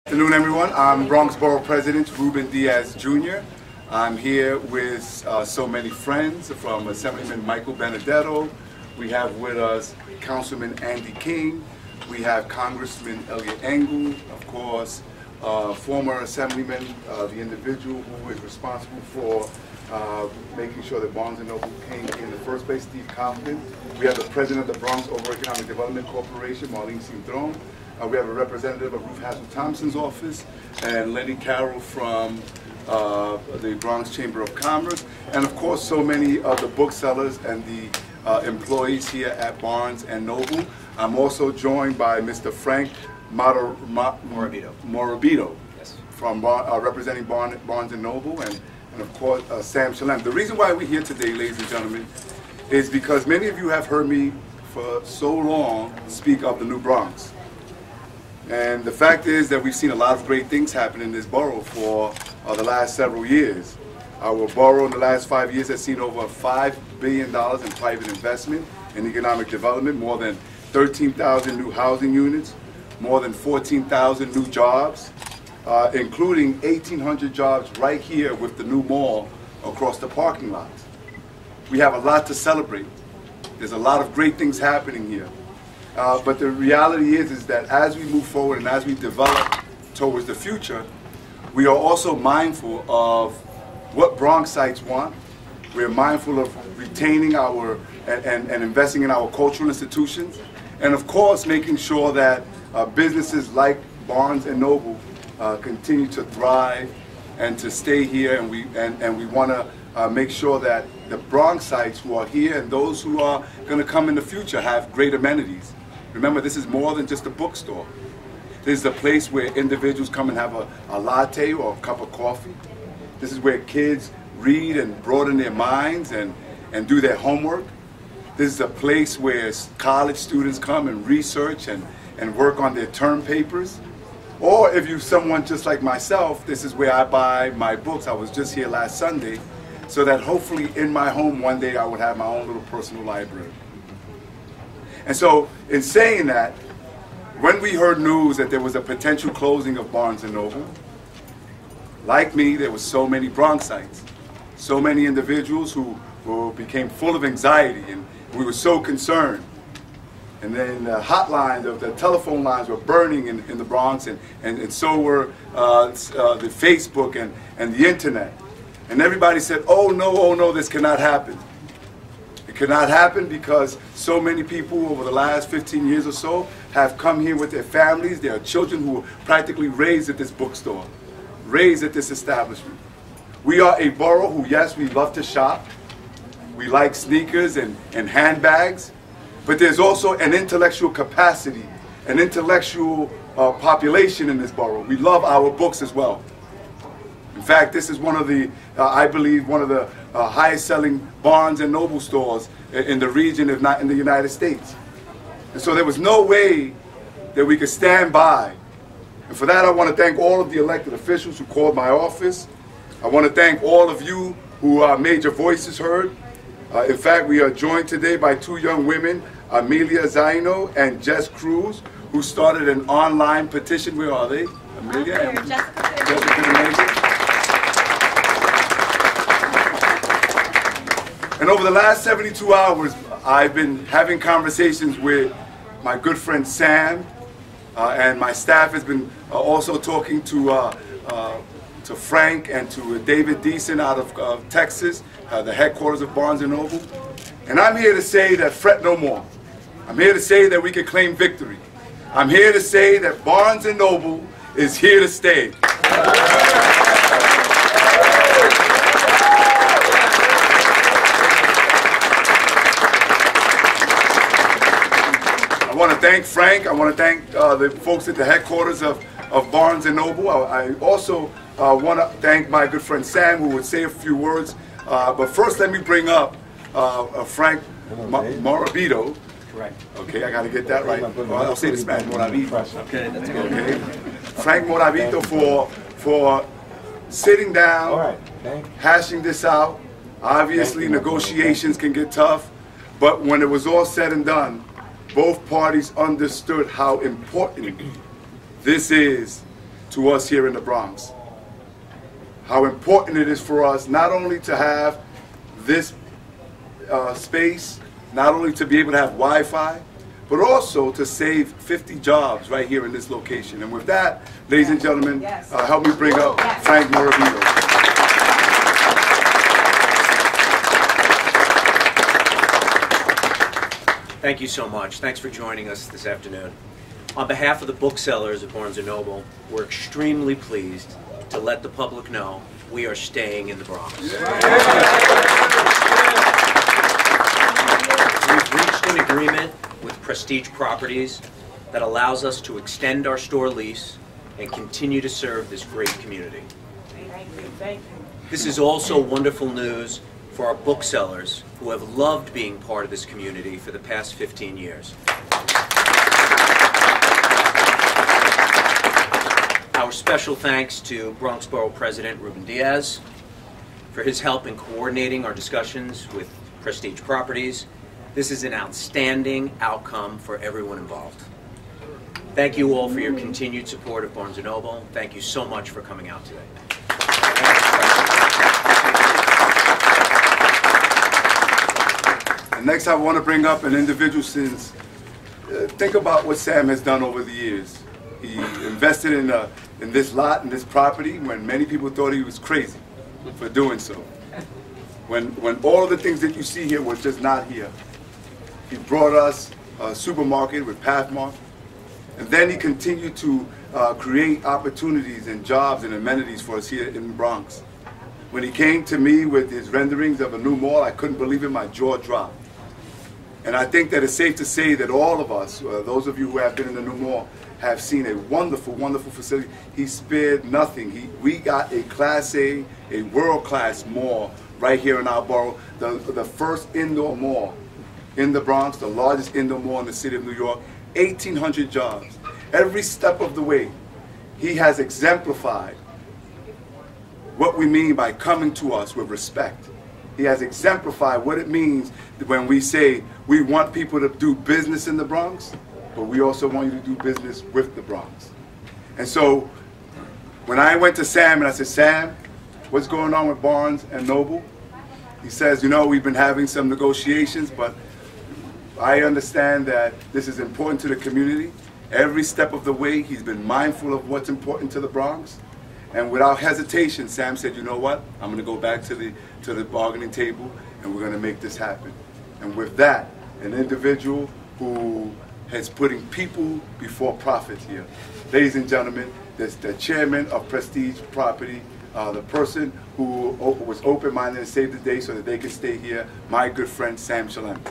Good afternoon, everyone. I'm Bronx Borough President Ruben Diaz Jr. I'm here with so many friends, from Assemblyman Michael Benedetto. We have with us Councilman Andy King. We have Congressman Elliot Engel, of course, former Assemblyman, the individual who is responsible for making sure that Barnes & Noble came in the first place, Steve Kaufman. We have the President of the Bronx Economic Development Corporation, Marlene Cindron. We have a representative of Ruth Hazel Thompson's office, and Lenny Carroll from the Bronx Chamber of Commerce, and of course so many of the booksellers and the employees here at Barnes & Noble. I'm also joined by Mr. Frank Morabito, yes, from representing Barnes & Noble, and of course Sam Shalem. The reason why we're here today, ladies and gentlemen, is because many of you have heard me for so long speak of the New Bronx. And the fact is that we've seen a lot of great things happen in this borough for the last several years. Our borough in the last 5 years has seen over $5 billion in private investment in economic development, more than 13,000 new housing units, more than 14,000 new jobs, including 1,800 jobs right here with the new mall across the parking lots. We have a lot to celebrate. There's a lot of great things happening here. But the reality is that as we move forward and as we develop towards the future, we are also mindful of what Bronxites want. We're mindful of retaining our and investing in our cultural institutions, and of course making sure that businesses like Barnes & Noble continue to thrive and to stay here, and we want to make sure that the Bronxites who are here and those who are going to come in the future have great amenities. Remember, this is more than just a bookstore. This is a place where individuals come and have a latte or a cup of coffee. This is where kids read and broaden their minds and do their homework. This is a place where college students come and research and work on their term papers. Or if you're someone just like myself, this is where I buy my books. I was just here last Sunday, so that hopefully in my home one day I would have my own little personal library. And so, in saying that, when we heard news that there was a potential closing of Barnes & Noble, like me, there were so many Bronxites, so many individuals who became full of anxiety, and we were so concerned. And then the hotlines, the telephone lines were burning in the Bronx, and so were the Facebook and the internet. And everybody said, oh no, this cannot happen. Could not happen because so many people over the last 15 years or so have come here with their families. There are children who were practically raised at this bookstore, raised at this establishment. We are a borough who, yes, we love to shop. We like sneakers and handbags, but there's also an intellectual capacity, an intellectual population in this borough. We love our books as well. In fact, this is one of the, I believe, one of the highest selling Barnes & Noble stores in the region, if not in the United States. And so there was no way that we could stand by. And for that, I want to thank all of the elected officials who called my office. I want to thank all of you who made your voices heard. In fact, we are joined today by two young women, Amelia Zaino and Jess Cruz, who started an online petition. Where are they? Amelia and Jessica. And over the last 72 hours, I've been having conversations with my good friend Sam, and my staff has been also talking to Frank and to David Deason out of Texas, the headquarters of Barnes & Noble. And I'm here to say that fret no more. I'm here to say that we can claim victory. I'm here to say that Barnes & Noble is here to stay. I want to thank Frank. I want to thank the folks at the headquarters of Barnes & Noble. I also want to thank my good friend Sam, who would say a few words. But first, let me bring up Frank Morabito. Correct. Okay, I got to get that right. I'll say the Spanish. Morabito. Okay, that's good. Okay. Frank Morabito for sitting down, hashing this out. Obviously, negotiations can get tough, but when it was all said and done, both parties understood how important this is to us here in the Bronx. How important it is for us not only to have this space, not only to be able to have Wi-Fi, but also to save 50 jobs right here in this location. And with that, ladies and gentlemen, help me bring up Frank Moravito. Thank you so much. Thanks for joining us this afternoon. On behalf of the booksellers at Barnes & Noble, we're extremely pleased to let the public know we are staying in the Bronx. We've reached an agreement with Prestige Properties that allows us to extend our store lease and continue to serve this great community. This is also wonderful news for our booksellers who have loved being part of this community for the past 15 years. Our special thanks to Bronx Borough President Ruben Diaz for his help in coordinating our discussions with Prestige Properties. This is an outstanding outcome for everyone involved. Thank you all for your continued support of Barnes & Noble. Thank you so much for coming out today. And next I want to bring up an individual since, think about what Sam has done over the years. He invested in this lot, in this property, when many people thought he was crazy for doing so. When all of the things that you see here were just not here. He brought us a supermarket with Pathmark, and then he continued to create opportunities and jobs and amenities for us here in the Bronx. When he came to me with his renderings of a new mall, I couldn't believe it, my jaw dropped. And I think that it's safe to say that all of us, those of you who have been in the new mall, have seen a wonderful, wonderful facility. He spared nothing. We got a Class A world-class mall right here in our borough, the first indoor mall in the Bronx, the largest indoor mall in the city of New York, 1,800 jobs. Every step of the way, he has exemplified what we mean by coming to us with respect. He has exemplified what it means when we say we want people to do business in the Bronx, but we also want you to do business with the Bronx. And so when I went to Sam and I said, Sam, what's going on with Barnes & Noble? He says, you know, we've been having some negotiations, but I understand that this is important to the community. Every step of the way, he's been mindful of what's important to the Bronx. And without hesitation, Sam said, you know what? I'm going to go back to the bargaining table, and we're going to make this happen. And with that, an individual who is putting people before profit here. Ladies and gentlemen, that's the chairman of Prestige Property, the person who was open-minded and saved the day so that they could stay here, my good friend Sam Shalem.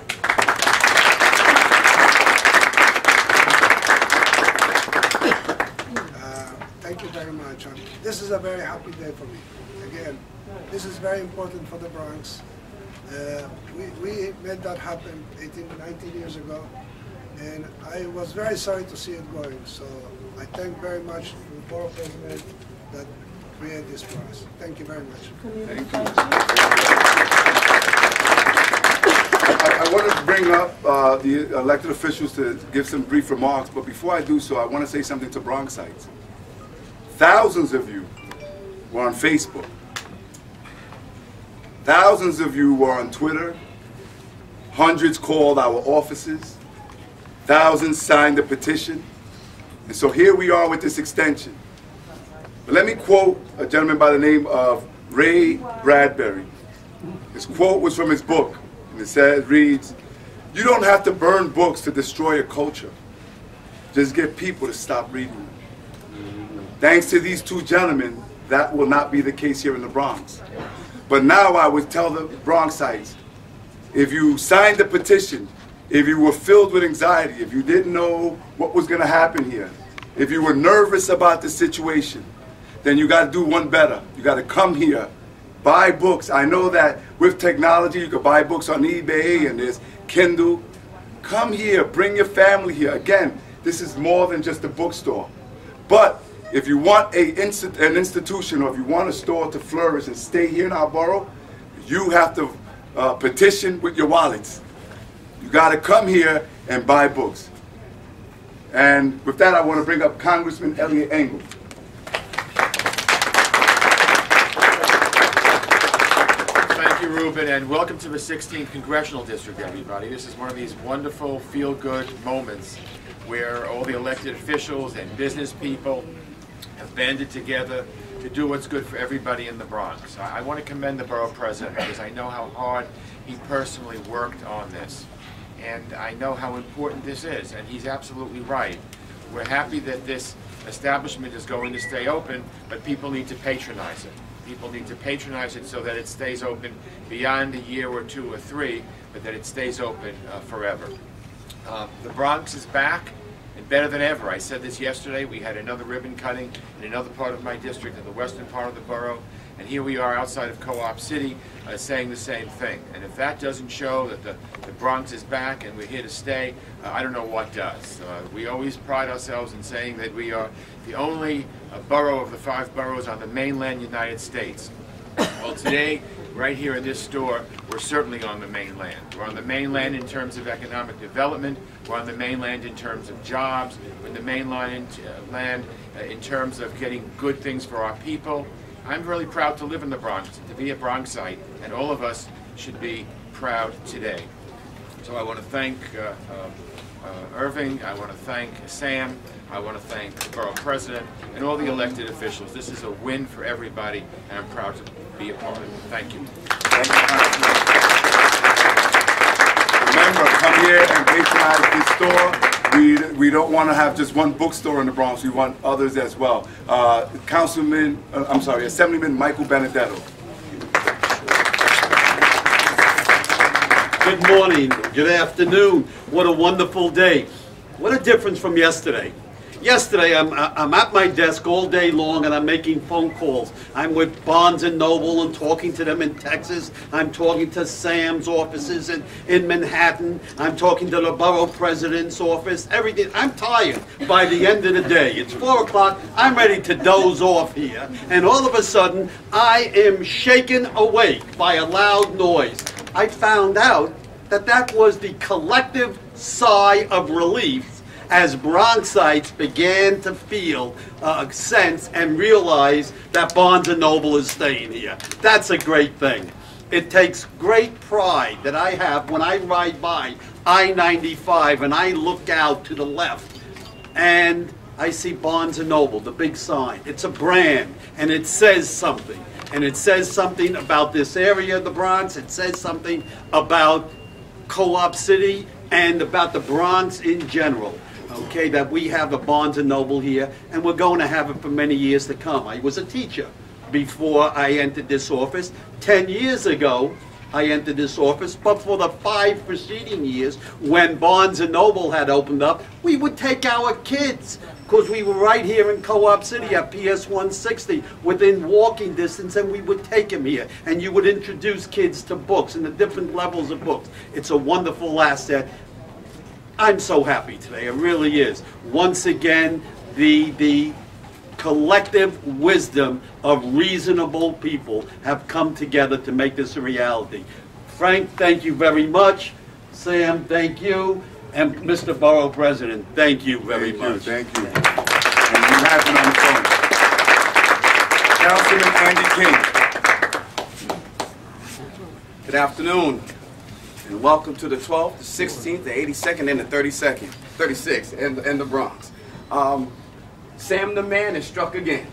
Thank you very much. This is a very happy day for me. Again, this is very important for the Bronx. We made that happen 18, 19 years ago, and I was very sorry to see it going. So I thank very much the Borough President that created this for us. Thank you very much. Thank you. I want to bring up the elected officials to give some brief remarks, but before I do so, I want to say something to Bronxites. Thousands of you were on Facebook. Thousands of you were on Twitter. Hundreds called our offices. Thousands signed the petition. And so here we are with this extension. But let me quote a gentleman by the name of Ray Bradbury. His quote was from his book, and it reads, "You don't have to burn books to destroy a culture. Just get people to stop reading them." Thanks to these two gentlemen, that will not be the case here in the Bronx. But now I would tell the Bronxites, if you signed the petition, if you were filled with anxiety, if you didn't know what was going to happen here, if you were nervous about the situation, then you got to do one better. You got to come here, buy books. I know that with technology, you can buy books on eBay and there's Kindle. Come here, bring your family here. Again, this is more than just a bookstore. But if you want an institution, or if you want a store to flourish and stay here in our borough, you have to petition with your wallets. You got to come here and buy books. And with that, I want to bring up Congressman Elliot Engel. Ruben, and welcome to the 16th Congressional District, everybody. This is one of these wonderful, feel-good moments where all the elected officials and business people have banded together to do what's good for everybody in the Bronx. I want to commend the borough president because I know how hard he personally worked on this. And I know how important this is, and he's absolutely right. We're happy that this establishment is going to stay open, but people need to patronize it. People need to patronize it so that it stays open beyond a year or two or three, but that it stays open forever. The Bronx is back and better than ever. I said this yesterday. We had another ribbon cutting in another part of my district, in the western part of the borough, and here we are outside of Co-op City saying the same thing. And if that doesn't show that the Bronx is back and we're here to stay, I don't know what does. We always pride ourselves in saying that we are the only borough of the 5 boroughs on the mainland United States. Well, today, right here in this store, we're certainly on the mainland. We're on the mainland in terms of economic development. We're on the mainland in terms of jobs. We're in the mainland in terms of getting good things for our people. I'm really proud to live in the Bronx, to be a Bronxite, and all of us should be proud today. So I want to thank Irving, I want to thank Sam, I want to thank the borough president and all the elected officials. This is a win for everybody, and I'm proud to be a part of it. Thank you. Thank you, Councilman. Remember, come here and patronize this store. We don't want to have just one bookstore in the Bronx. We want others as well. Assemblyman Michael Benedetto. Good morning, good afternoon. What a wonderful day. What a difference from yesterday. Yesterday, I'm at my desk all day long and I'm making phone calls. I'm with Barnes & Noble and talking to them in Texas. I'm talking to Sam's offices in Manhattan. I'm talking to the borough president's office, everything. I'm tired by the end of the day. It's 4 o'clock. I'm ready to doze off here. And all of a sudden, I am shaken awake by a loud noise. I found out that that was the collective sigh of relief as Bronxites began to feel a sense and realize that Barnes & Noble is staying here. That's a great thing. It takes great pride that I have when I ride by I-95 and I look out to the left and I see Barnes & Noble, the big sign. It's a brand and it says something. And it says something about this area of the Bronx. It says something about Co-op City and about the Bronx in general. Okay, that we have a Barnes & Noble here, and we're going to have it for many years to come. I was a teacher before I entered this office. 10 years ago, I entered this office, but for the 5 preceding years, when Barnes & Noble had opened up, we would take our kids, because we were right here in Co-op City at PS 160, within walking distance, and we would take them here, and you would introduce kids to books and the different levels of books. It's a wonderful asset. I'm so happy today, it really is. Once again, the collective wisdom of reasonable people have come together to make this a reality. Frank, thank you very much. Sam, thank you. And Mr. Borough President, thank you very much. Thank you. And you have been on the phone. Councilman Andy King. Good afternoon. And welcome to the 12th, the 16th, the 82nd, and the 36th in the Bronx. Sam the man is struck again.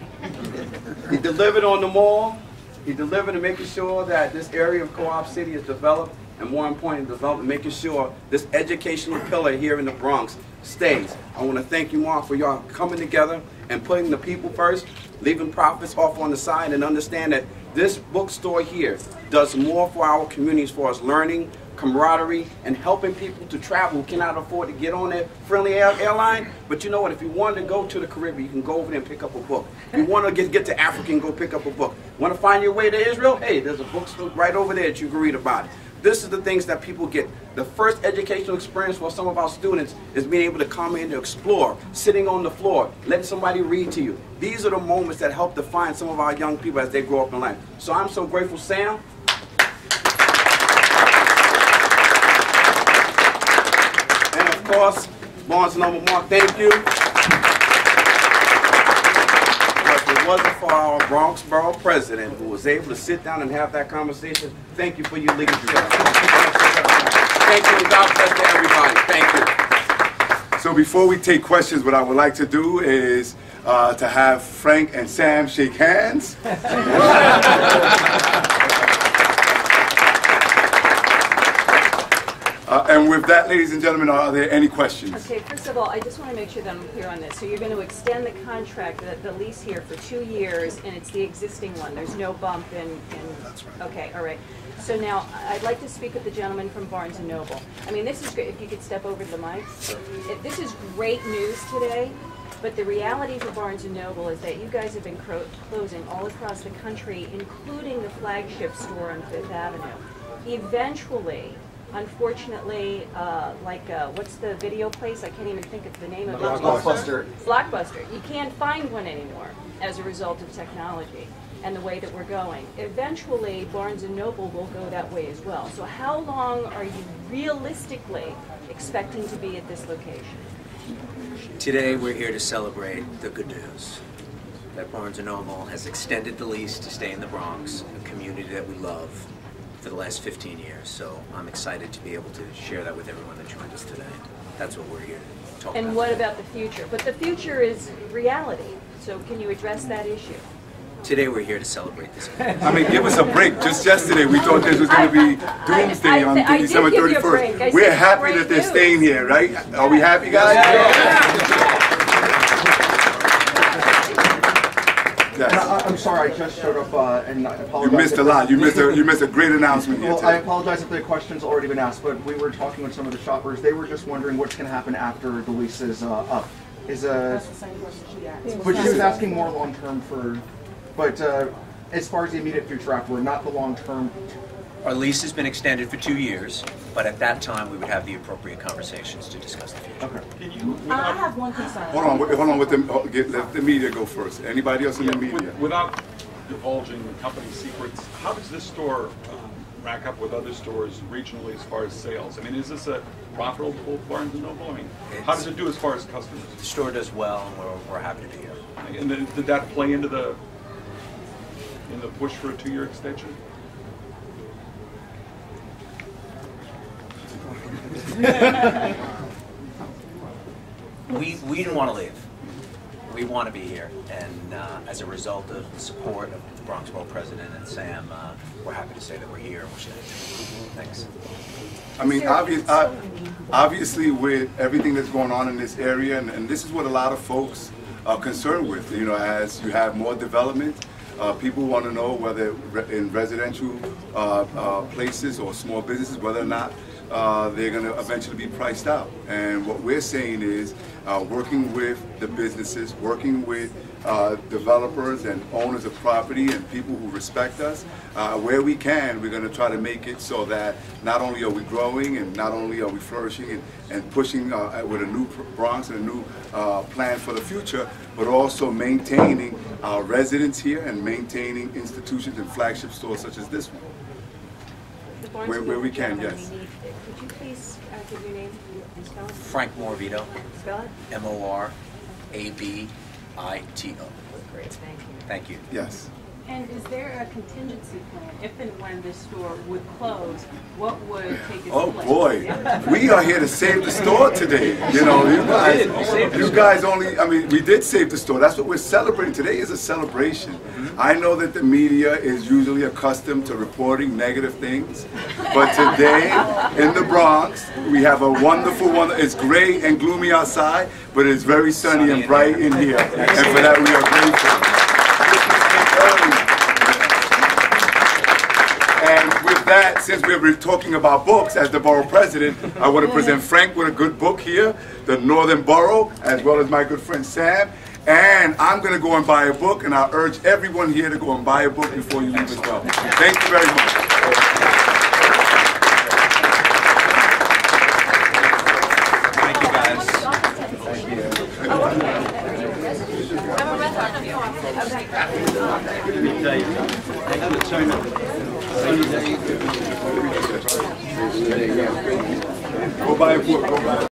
He delivered on the mall. He delivered in making sure that this area of Co-op City is developed, and more importantly, making sure this educational pillar here in the Bronx stays. I want to thank you, Mark, for y'all coming together and putting the people first, leaving profits off on the side, and understand that this bookstore here does more for our communities for us learning, camaraderie, and helping people to travel who cannot afford to get on a friendly airline. But you know what? If you wanted to go to the Caribbean, you can go over there and pick up a book. If you want to get to Africa and go pick up a book. Want to find your way to Israel? Hey, there's a bookstore right over there that you can read about it. This is the things that people get. The first educational experience for some of our students is being able to come in to explore, sitting on the floor, letting somebody read to you. These are the moments that help define some of our young people as they grow up in life. So I'm so grateful, Sam. And of course, Barnes & Noble, Mark, thank you. it wasn't for our Bronx Borough president who was able to sit down and have that conversation, thank you for your leadership. Thank you, and God bless to everybody. Thank you. So before we take questions, what I would like to do is to have Frank and Sam shake hands. And with that, ladies and gentlemen, are there any questions? Okay, first of all, I just want to make sure that I'm clear on this. So you're going to extend the contract, the lease here for 2 years, and it's the existing one. There's no bump in. That's right. Okay, all right. So now, I'd like to speak with the gentleman from Barnes & Noble. I mean, this is great. If you could step over to the mic. This is great news today, but the reality for Barnes & Noble is that you guys have been closing all across the country, including the flagship store on Fifth Avenue. Eventually, unfortunately, what's the video place? I can't even think of the name of it. Blockbuster. Blockbuster. You can't find one anymore as a result of technology and the way that we're going. Eventually, Barnes & Noble will go that way as well. So how long are you realistically expecting to be at this location? Today, we're here to celebrate the good news that Barnes & Noble has extended the lease to stay in the Bronx, a community that we love, for the last 15 years. So I'm excited to be able to share that with everyone that joined us today. That's what we're here to talk about. And what about the future? But the future is reality. So can you address that issue? Today we're here to celebrate this. I mean, give us a break. Just yesterday we thought this was going to be doomsday on I did December give you a 31st. break. I We're said happy great that they're news. staying here, right? Are we happy, guys? Yes. I'm sorry, I just showed up and I apologize. You missed a lot. You missed a great announcement here Well, I today. apologize if the question's already been asked, but we were talking with some of the shoppers. They were just wondering what's going to happen after the lease is up. But she was asking more long term but as far as the immediate future afterward, not the long term. Our lease has been extended for 2 years, but at that time we would have the appropriate conversations to discuss the future. Okay. I have one concern. Hold on. Let the media go first. Anybody else in the media? Without divulging company secrets, how does this store rack up with other stores regionally as far as sales? I mean, is this a profitable Barnes & Noble? I mean, how does it do as far as customers? The store does well, and we're happy to be here. And did that play into the push for a 2-year extension? We didn't want to leave. We want to be here, and as a result of the support of the Bronx Borough President and Sam, we're happy to say that we're here and we're staying. Thanks. I mean, obviously, with everything that's going on in this area, and this is what a lot of folks are concerned with. You know, as you have more development, people want to know whether in residential places or small businesses, whether or not they're going to eventually be priced out. And what we're saying is working with the businesses, working with developers and owners of property and people who respect us, where we can, we're going to try to make it so that not only are we growing and not only are we flourishing and pushing with a new Bronx and a new plan for the future, but also maintaining our residents here and maintaining institutions and flagship stores such as this one. Where we can, yes. Could you please give your name and spell it? Frank Morvito, Spell it? M-O-R-A-B-I-T-O. Great, thank you. Thank you. Yes. And is there a contingency plan if and when this store would close? What would take its Oh place? boy, we are here to save the store today. You know, you guys only, I mean, we did save the store. That's what we're celebrating. Today is a celebration. I know that the media is usually accustomed to reporting negative things, but today in the Bronx, we have a wonderful one. It's gray and gloomy outside, but it's very sunny and bright in here. And for that, we are grateful. And with that, since we're talking about books, as the borough president, I want to present Frank with a good book here, The Northern Borough, as well as my good friend Sam. And I'm going to go and buy a book, and I urge everyone here to go and buy a book before you leave as well. Thank you very much. Thank you, guys. Let me tell you, I gotta turn it. Go buy a book. Go buy a book.